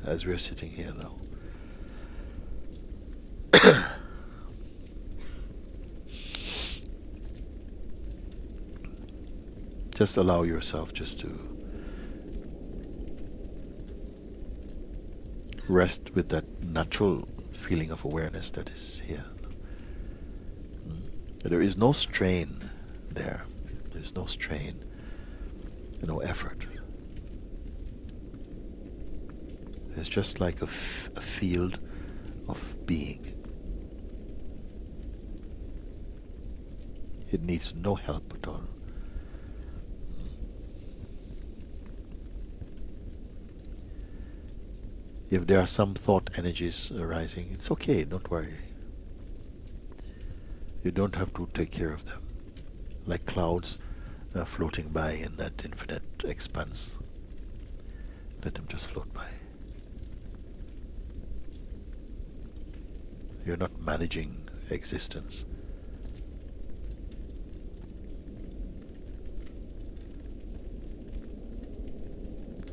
as we're sitting here now. Just allow yourself just to rest with that natural feeling of awareness that is here. There is no strain there. There's no strain, no effort. It's just like a field of being. It needs no help at all. If there are some thought energies arising, it's okay, don't worry. You don't have to take care of them. Like clouds floating by in that infinite expanse. Let them just float by. You're not managing existence.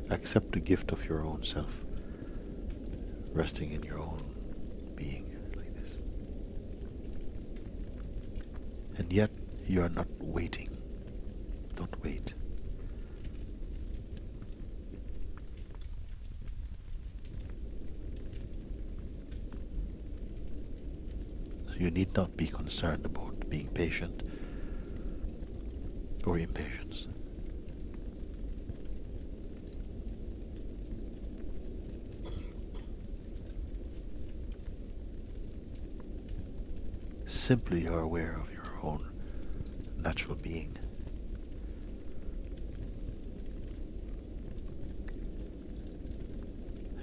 Accept the gift of your own self, resting in your own being like this. And yet you are not waiting. Don't wait. So you need not be concerned about being patient or impatience. Simply you are aware of your own natural being.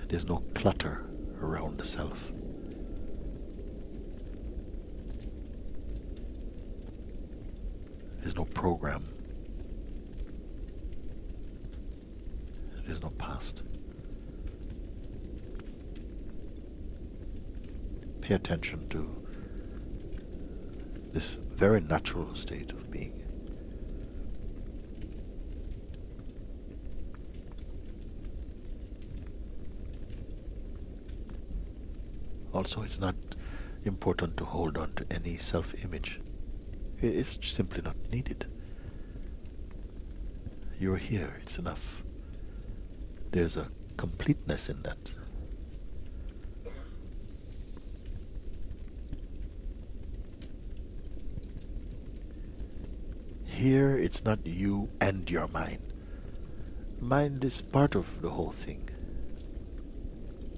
And there's no clutter around the self. There's no program. There's no past. Pay attention to this very natural state of being. Also, it's not important to hold on to any self-image. It's simply not needed. You're here, it's enough. There's a completeness in that. Here, it's not you and your mind. Mind is part of the whole thing,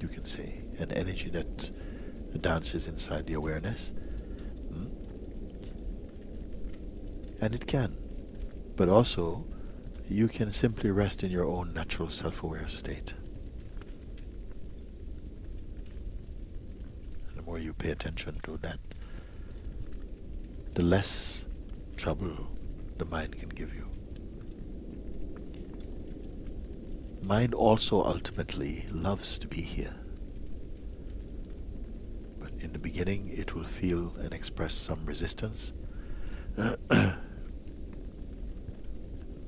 you can say, an energy that dances inside the awareness. And it can. But also, you can simply rest in your own natural self-aware state. And the more you pay attention to that, the less trouble the mind can give you. Mind also ultimately loves to be here. But in the beginning, it will feel and express some resistance.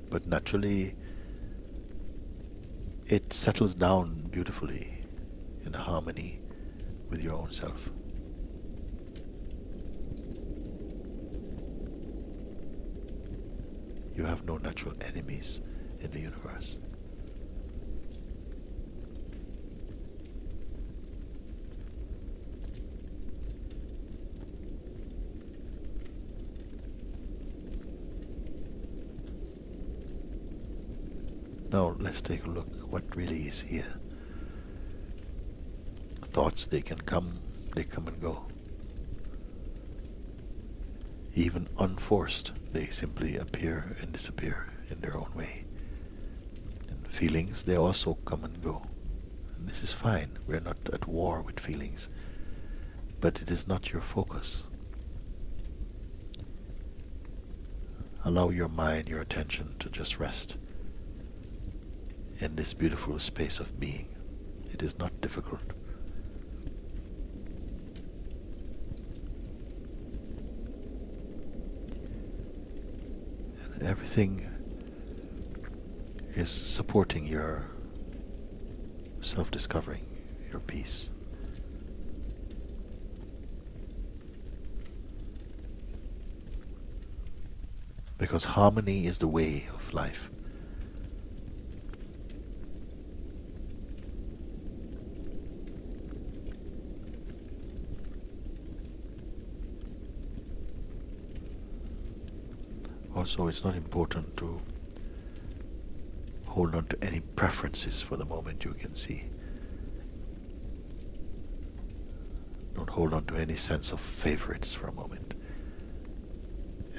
But naturally, it settles down beautifully in harmony with your own self. You have no natural enemies in the universe. Now let's take a look what really is here. Thoughts, they come and go. Even unforced, they simply appear and disappear in their own way. And feelings, they also come and go. And this is fine. We're not at war with feelings. But it is not your focus. Allow your mind, your attention to just rest in this beautiful space of being. It is not difficult. And everything is supporting your self-discovering, your peace. Because harmony is the way of life. Also, it's not important to hold on to any preferences for the moment. You can see. Don't hold on to any sense of favorites for a moment.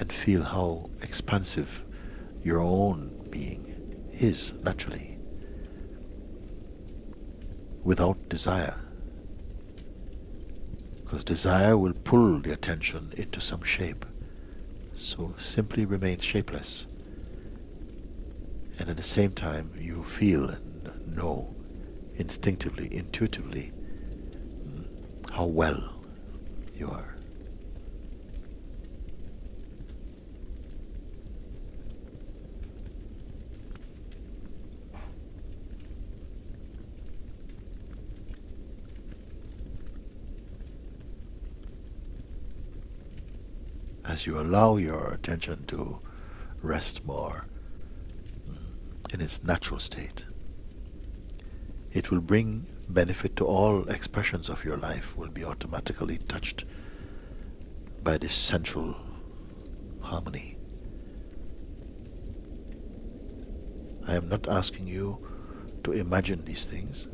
And feel how expansive your own being is naturally, without desire. Because desire will pull the attention into some shape. So simply remain shapeless. And at the same time, you feel and know instinctively, intuitively, how well you are. As you allow your attention to rest more in its natural state, it will bring benefit to all expressions of your life, will be automatically touched by this central harmony. I am not asking you to imagine these things,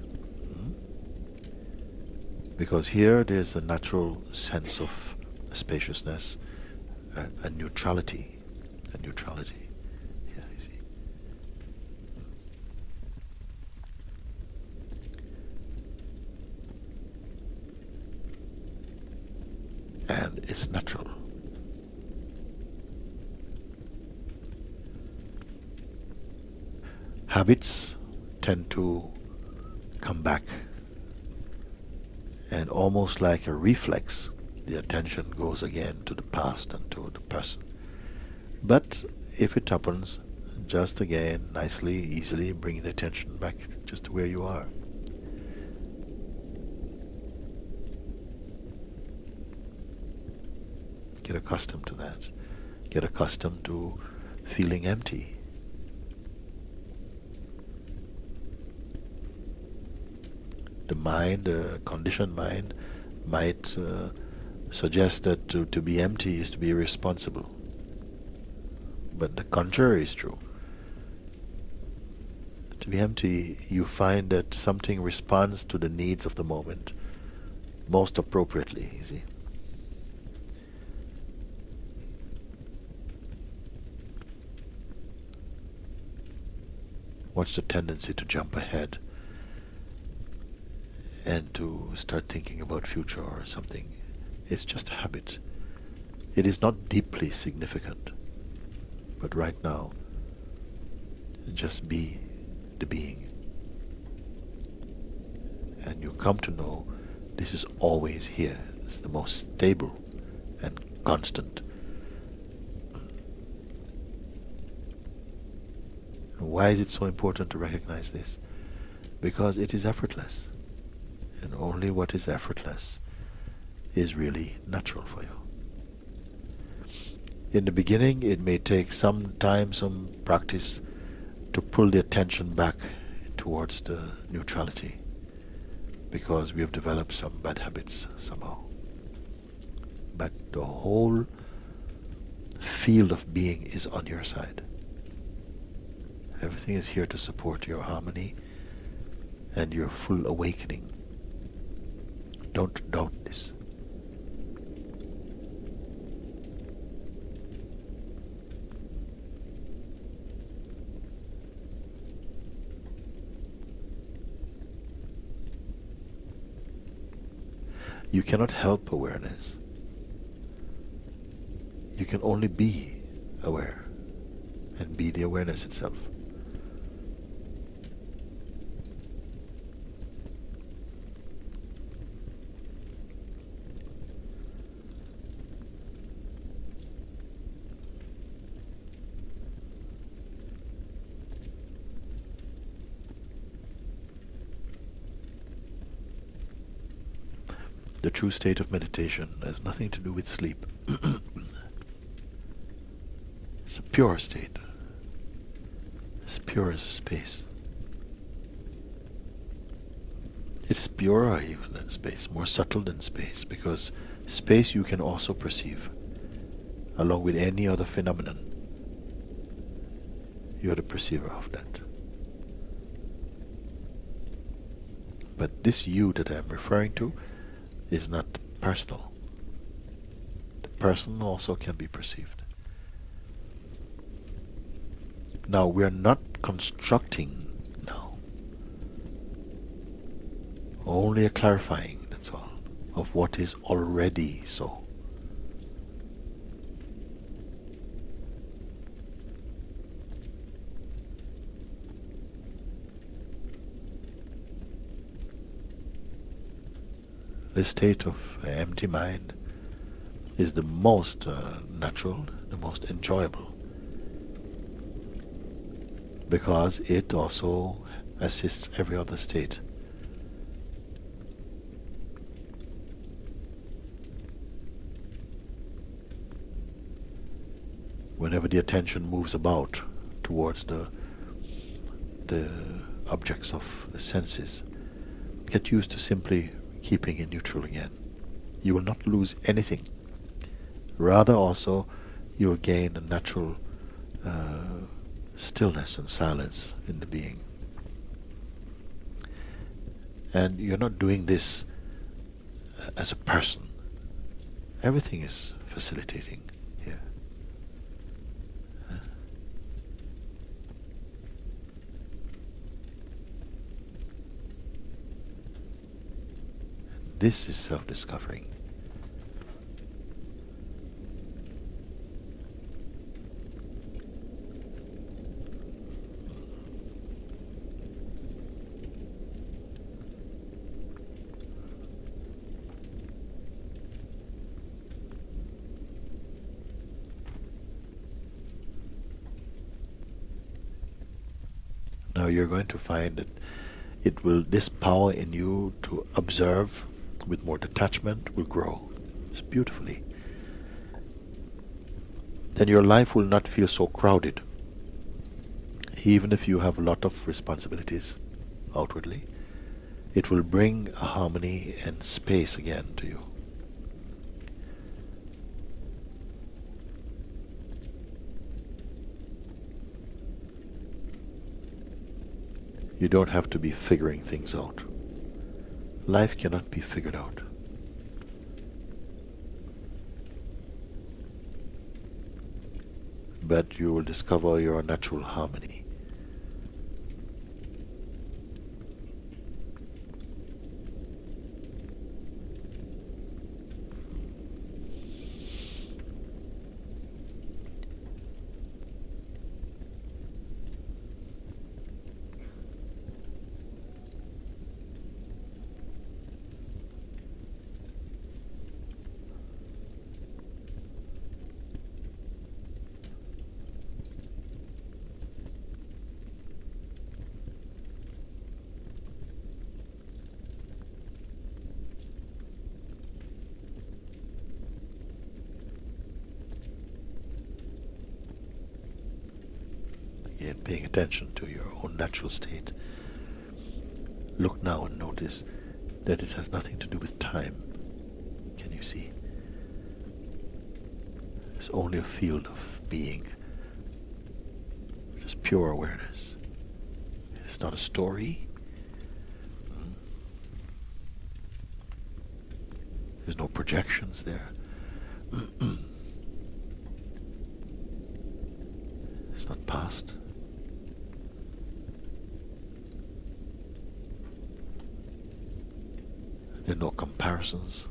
because here there's a natural sense of spaciousness, a neutrality, Yeah, you see. And it's natural. Habits tend to come back, and almost like a reflex, the attention goes again to the past and to the present. But if it happens, just again, nicely, easily bring the attention back just to where you are. Get accustomed to that. Get accustomed to feeling empty. The mind, the conditioned mind, might suggest that to be empty is to be irresponsible. But the contrary is true. To be empty, you find that something responds to the needs of the moment most appropriately, you see. Watch the tendency to jump ahead and to start thinking about future or something. It's just a habit. It is not deeply significant. But right now, just be the being. And you come to know this is always here. It's the most stable and constant. And why is it so important to recognize this? Because it is effortless. And only what is effortless is really natural for you. In the beginning, it may take some time, some practice to pull the attention back towards the neutrality, because we have developed some bad habits somehow. But the whole field of being is on your side. Everything is here to support your harmony and your full awakening. Don't doubt this. You cannot help awareness. You can only be aware and be the awareness itself. The true state of meditation has nothing to do with sleep. It's a pure state. It's pure as space. It's purer even than space, more subtle than space, because space you can also perceive, along with any other phenomenon. You are the perceiver of that. But this you that I am referring to is not personal. The person also can be perceived. Now we are not constructing now. Only a clarifying, that's all, of what is already so. The state of empty mind is the most natural, the most enjoyable, because it also assists every other state. Whenever the attention moves about towards the objects of the senses, get used to simply keeping in neutral again. You will not lose anything. Rather also, you will gain a natural stillness and silence in the being. And you're not doing this as a person. Everything is facilitating here. This is self-discovering. Now you're going to find that this power in you to observe with more detachment will grow beautifully. Then your life will not feel so crowded. Even if you have a lot of responsibilities outwardly, it will bring a harmony and space again to you. You don't have to be figuring things out. Life cannot be figured out. But you will discover your natural harmony. Again, paying attention to your own natural state. Look now and notice that it has nothing to do with time. Can you see? It's only a field of being. Just pure awareness. It's not a story. There's no projections there. It's not past. There are no comparisons.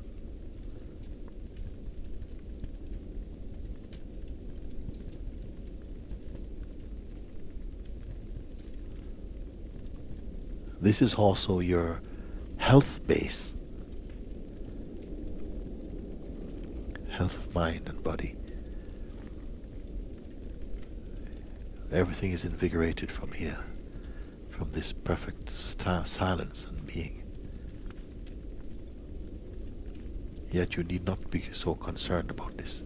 This is also your health base. Health of mind and body. Everything is invigorated from here, from this perfect silence and being. Yet you need not be so concerned about this.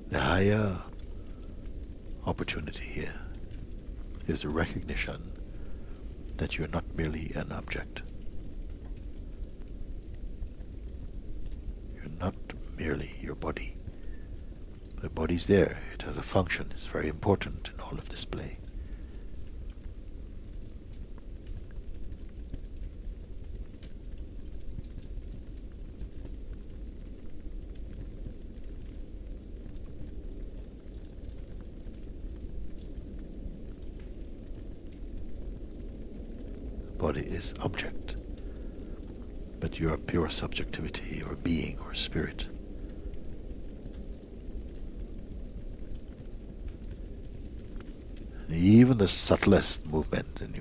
The higher opportunity here is the recognition that you're not merely an object. You're not merely your body. The body's there, it has a function, it's very important in all of this play. Body is object, but you are pure subjectivity or being or spirit. And even the subtlest movement in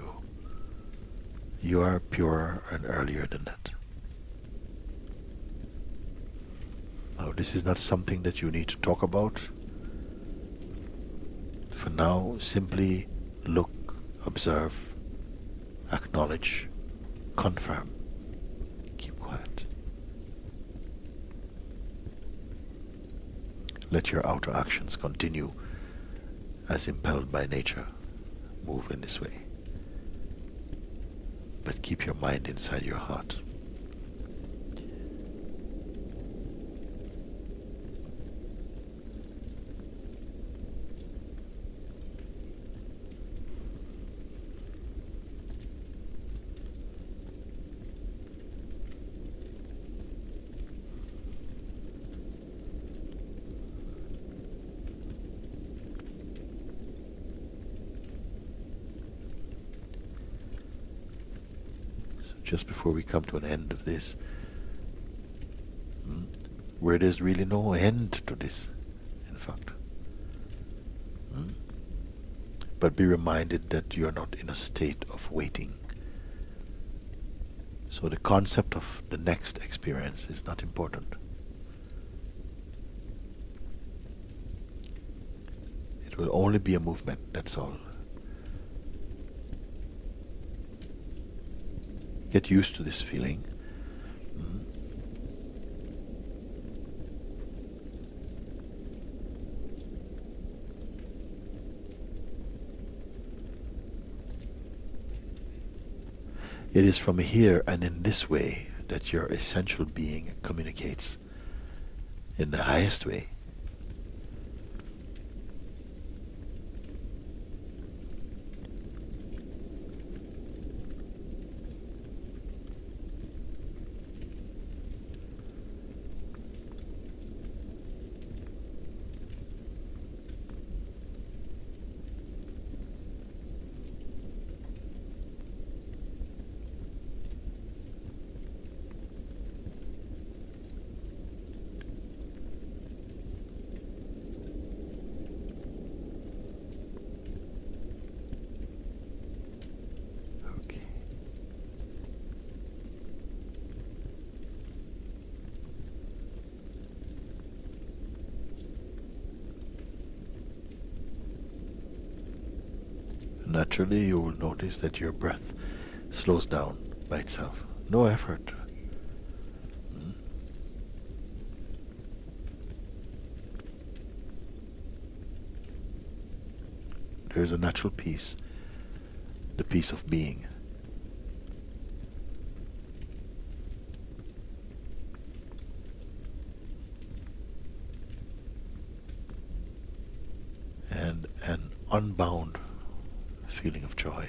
you are purer and earlier than that. Now, this is not something that you need to talk about. For now, simply look, observe, acknowledge, confirm, keep quiet. Let your outer actions continue as impelled by nature. Move in this way. But keep your mind inside your heart. Just before we come to an end of this, where there's really no end to this, in fact. But be reminded that you're not in a state of waiting. So the concept of the next experience is not important. It will only be a movement, that's all. Get used to this feeling. It is from here and in this way that your essential being communicates in the highest way. Naturally, you will notice that your breath slows down by itself. No effort. There is a natural peace, the peace of being. And an unbound feeling of joy.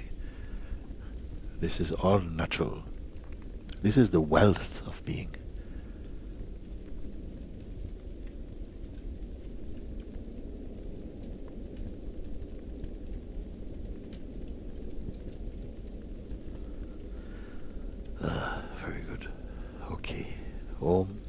This is all natural. This is the wealth of being. Very good. Okay. Om